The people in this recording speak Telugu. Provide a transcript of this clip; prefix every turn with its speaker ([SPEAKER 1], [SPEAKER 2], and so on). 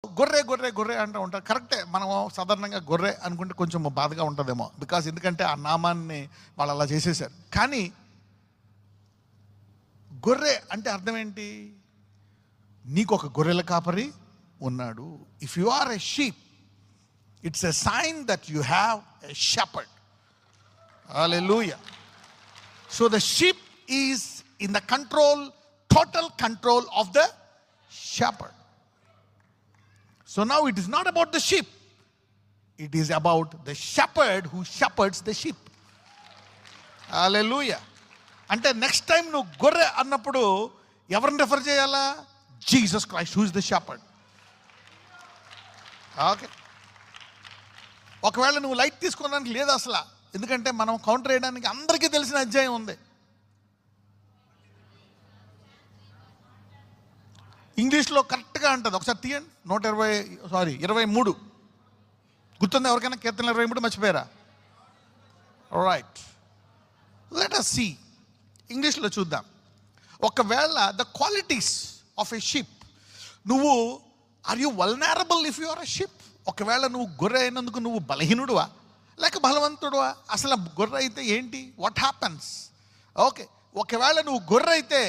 [SPEAKER 1] గొర్రె గొర్రె గొర్రె అంటూ ఉంటారు. కరెక్టే, మనం సాధారణంగా గొర్రె అనుకుంటే కొంచెం బాధగా ఉంటుందేమో, బికాజ్ ఎందుకంటే ఆ నామాన్ని వాళ్ళు అలా చేసేసారు. కానీ గొర్రె అంటే అర్థం ఏంటి? నీకు ఒక గొర్రెల కాపరి ఉన్నాడు. If you are a sheep, it's a sign that you have a shepherd. Hallelujah. So the sheep is in the control, total control of the shepherd. So now it is not about the sheep, it is about the shepherd who shepherds the sheep. Hallelujah. అంటే నెక్స్ట్ టైం నువ్వు గొర్రె అన్నప్పుడు ఎవరిని రెఫర్ చేయాలా? Jesus Christ who is the shepherd. Okay, ఒకవేళ నువ్వు లైట్ తీసుకోవడానికి లేదు అసలు, ఎందుకంటే మనం కౌంటర్ వేయడానికి అందరికీ తెలిసిన అధ్యాయం ఉంది. ఇంగ్లీష్లో కరెక్ట్గా అంటుంది, ఒకసారి తీయండి. 23 గుర్తుంది ఎవరికైనా? కీర్తన 23 మర్చిపోయారా? Right, let us see. ఇంగ్లీష్లో చూద్దాం. ఒకవేళ the qualities of a ship, నువ్వు are you vulnerable if you are a ship? ఒకవేళ నువ్వు గొర్రె అయినందుకు నువ్వు బలహీనుడువా లేక బలవంతుడువా? అసలు గొర్రె అయితే ఏంటి? What happens? ఓకే, ఒకవేళ నువ్వు గొర్రె అయితే